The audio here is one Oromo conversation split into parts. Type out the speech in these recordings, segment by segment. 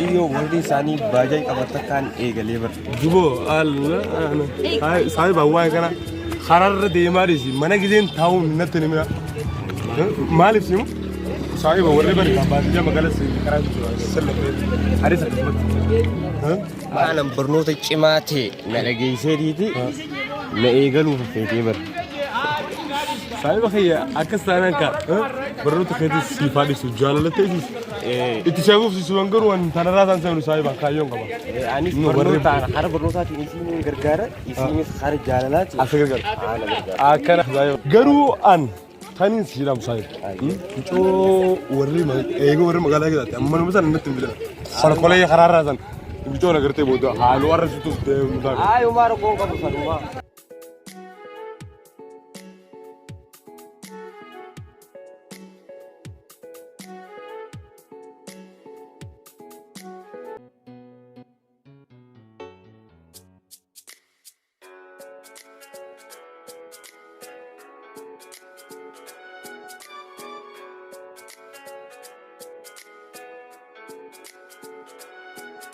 Iyo wardi sani bajai kabatakan egali ber. Jubo al na sai bawa kana kharar de mari si mana gizin thaw natni ma malif simu sai bawa wardi ber kabanja magala si karam sallallahu hari sakbat Malam bernuta cimate na lagi seriti na egalu fete ber. Sai bakhiya akastana ka bernuta khedi sifadi su jalala tesis itu siapa sih suanggaru an tanah rasan saya usai bang kayong kaba. Ani bernuta har bernuta ini sini gergara isini har jalalat. Asal gergara. Akan saya garu an tani siram saya. Itu warli mah ego warli magala kita. Amma nusa nanti bila. Kalau kolej harar rasan. Itu orang kerja bodoh. Halu arus itu deh. Ayo maru kong kamu saluma.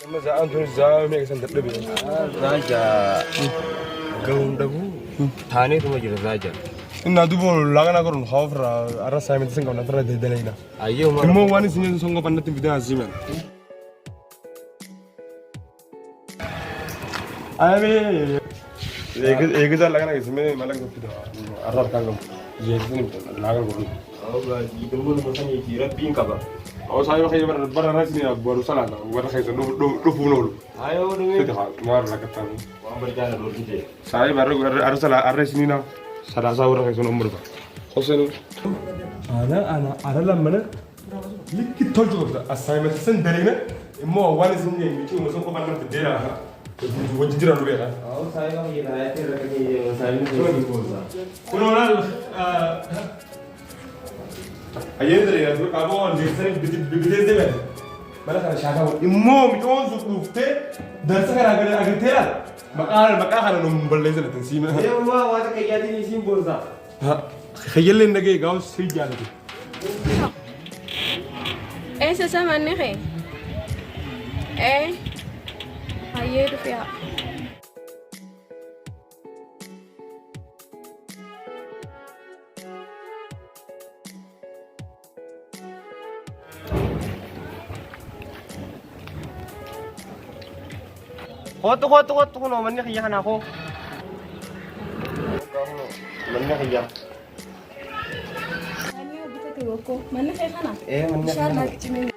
Amma zaan tuh zaan yang sangat lebih. Raja gaun dagu thane tu majir raja. Inna tu bol lagan aku orang hafra arah saya mesti sengkau nafra de delaina. Ayo maru. Kamu wani sini sengkau pandai tim video aziman. Ayo एक हजार लगना इसमें मतलब कुछ अरब का कम ये इसमें लागा करो और ये तुमको मतलब ये कीरा पिंक का और सारे वक्त ये बर राइस नहीं अब बरु साला ना बर खाई तो नो फूल no ayo itu hal luar लगता है wang berjalan dulu je सारे baru harus salah raइस नहीं ना salah sahur खाई तो nomor ber Hussein ada lah mana likit tol juga assignment sen dari na mau awal sini itu masuk ke mana berdera wajib jiran dulu ya oh saya kan ini raya itu lagi saya ini bolsa Kunolan ayer dari itu kamu lihat bibir deh mana kalau siapa immo miton zukufte darsa kan agar teral maka kan nombor lain itu sih mana ya wah wajib kayak jadi sih bolsa khayal lagi gaul sih jalan itu sesa mana ke ayer tu ya Kau no mana kaya kan aku mana kaya Ani udah tahu aku mana kaya kan mana Insyaallah kecil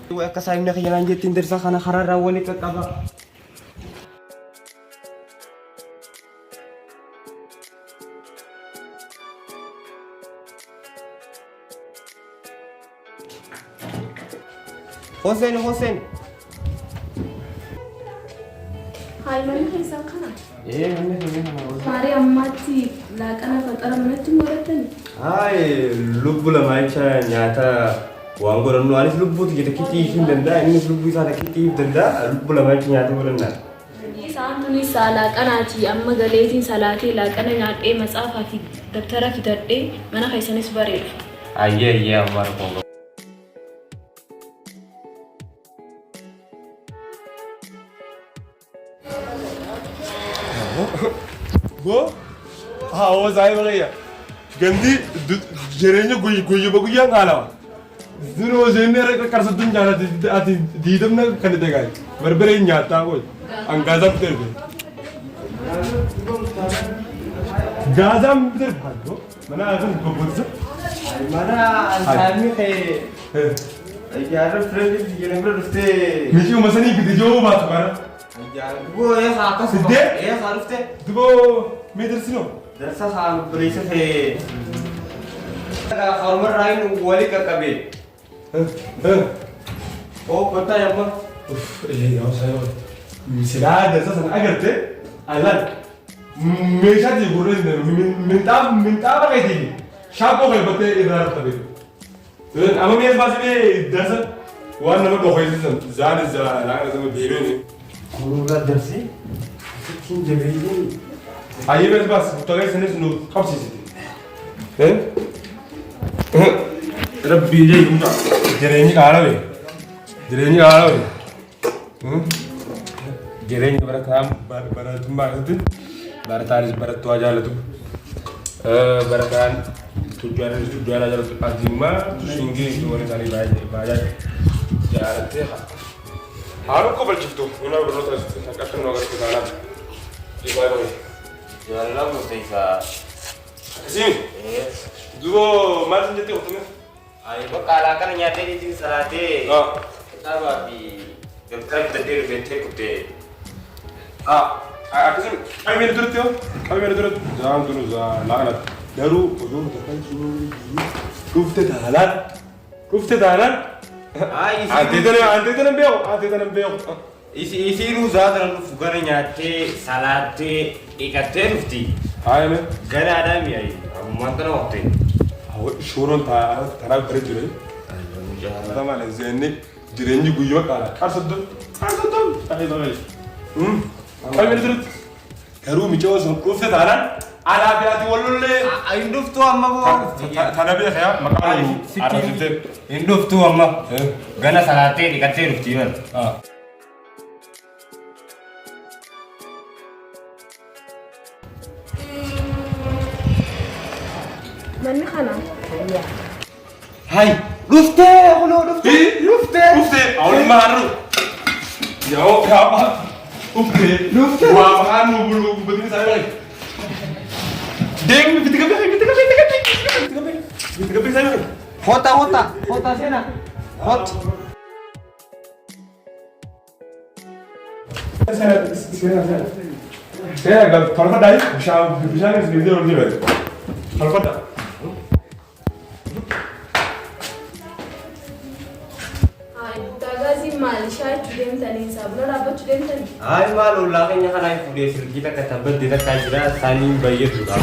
Tuh kasih nak kaya lanjutin dari sana harar awal itu kaba Hussein Hai mana kaya sang kan mana kaya kan Mari amma ti la kana fatara mana tu moratani Hai lubbu la maisha nyata wangoran nu anis lubbu kita kiti hin danda ini lubbu sana kiti danda lubbu la maisha nyata bulanna Saantuni sala kanati amma galeetiin salaatee la kana nyaadhee matsaafaa fi dabtara fitadhee mana keessanis bareedu ayye amar kongo Go? Hawa saya bagaya. Ganti jerenya guyu baguyan ngala. Zero jenera karsa dun jana ati didam na kan degai. Berbere nyata ko. Angazam terbe. Gazam ter bhago. Mana azum gobuz. mana antaranya kayak यार फ्रेंड ये नंबर उससे मिशी मसनी किती जो बात कर यार वो ये साका सिद्धे ये सारुस्ते तुको मी दर्शनो दर्शा साल पुलिस है फॉर्मर राइन वाली का कभी ओ पता है अम्मा ये यार सायो मिसला दर्शा सन अगर ते अलग मेशा दी गुरे मिंता बगाई थी शापो के बते इधर तबे أما مين بس بيه درس وانا ما بخوي زين زاد زاد لا أنا زمان بيروني ورا درسي ستين جبريل أيه بس تغير سنة نو خمسة ستين ربي جاي كم جريني كارا جريني كارا جريني بركام براتم بارتين براتاريس براتوا جالتو بركان tujuan aja untuk azima sungguh tuan kali banyak jalan teh harus kau berjumpa tu mana berlalu terus akan menolak ke sana di mana jalan lah Mustafa sini dua macam jadi apa tu ayo kalau kan nyate di salate kita babi dokter tadi bete kute aku sini ayo mana turut yo ayo mana turut jangan turut jangan lakukan daru udur tekan kufte dalan ante tanam beo isi ruza dalam fugara nyate salate ikate rufti ayo me gara ada mi ay mantan waktu awo shoron tara bare jure tama la zenni direnji guyo kala arsadum ayo dawai ayo me durut daru mi jawas kufte dalan على بياتي والله induftu amma bo tanabi khaya makano arasite induftu amma gana salate dikate rufti man Manni khana hai rufte kholo rufte awal maharu yao kama rufte wa mahanu bulu bedini saya deng kita saya hota sana hot saya kalau kalau dah bisa ni sendiri orang dia kalau dah Tagazi mal shay tudem tani sablo rabo tudem tani ay malu lakanya kana fude kita katabat dita kajira saling bayar juga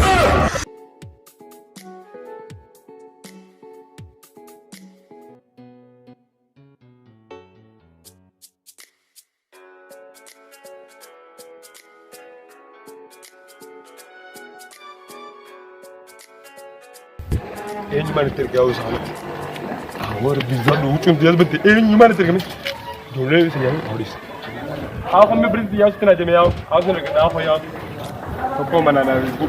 ini mana terkau sana awar bizar lucu dia berarti ini mana terkau dulu saya harus aku ambil berhenti ya setelah jam ya aku nak kena apa ya aku mana nak ibu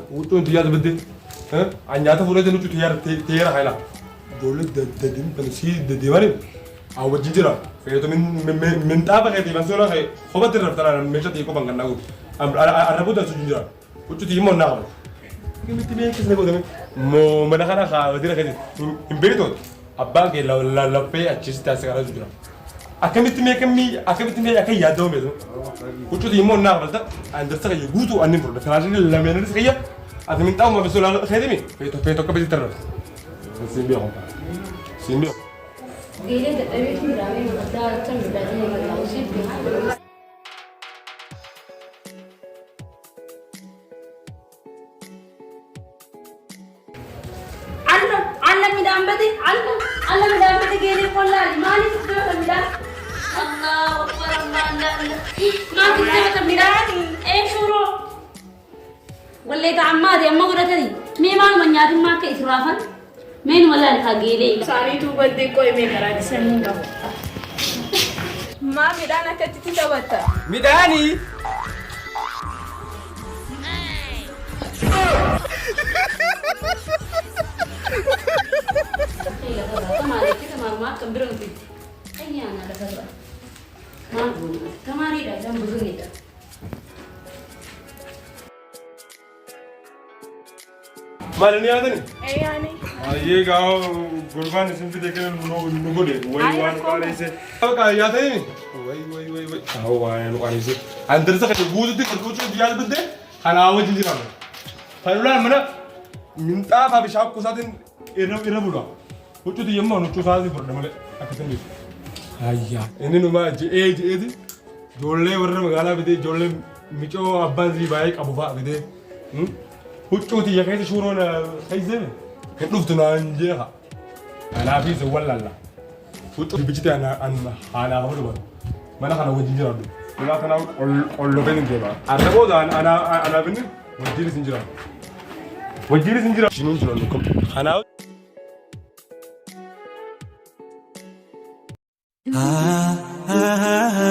Utuh dia sebentar, anjata boleh jadi utuh tiara hai lah. Boleh jadi pensi jadi mana? Awak jinjira, kalau tu minta apa kaya tiba suara kaya, kau betul betul macam tiap kau bangkan aku. Ada pun tak jinjira, utuh timun nak. Kami tiba kisah kau tu, mau mana kana kau tidak kaya, imberi tu, abang ke lape acis tak sekarang jinjira. Akami tiba akan yado medo. Utuh timun nak betul, anda sekarang yugutu anim pun, sekarang ni lamanya sekarang. Aku minta mau besok lalu saya demi, peto kau beli terus. Simbio, simbio. Gile de tabi kirame da tan da ne ga usi Allah midam bade Allah midam bade gele kolla mali sito midam Allah akbar Allah ma kinta midam shuru walle ta amma de amma gura tadi me ma manyati ma ke israfan men wala ka gele sari tu badde koy me kara disaninga ma midana katiti tabata midani Mana ni ada ni? yani ये गाँव गुरबान इसमें भी देखे लोगों ने वही वान वाले से अब कहाँ याद है वही हाँ वान वाले से अंदर से कहीं बूझ दिख कुछ याद बंदे खाना आवाज़ जिंदी काम फैलुला मना मिंटा भाभी शाप को साथ इन इरब बुला huccuu xiyyeemmoo huccuu isaanii fudhadha malee akka saniif. Ayyaa inni numaa je'eeti ijoollee warra magaalaa bitee ijoollee micoo abbaan sii baay'ee qabu fa'a bitee huccuu xiyya keessa shuuroon keessa hin dhuftu naan jeeqa. Anaa fi isa wallalla. Huccuu bichitee haanaa hafu dhufa. Mana kana wajjin jiraatu. Ilaa kanaa qollobeen hin deema. Arra booda anaa binni wajjiinis hin jiraatu. Wajjiinis hin jiraatu. Shinuun jiraatu. Kanaa ah, ah, ah, ah.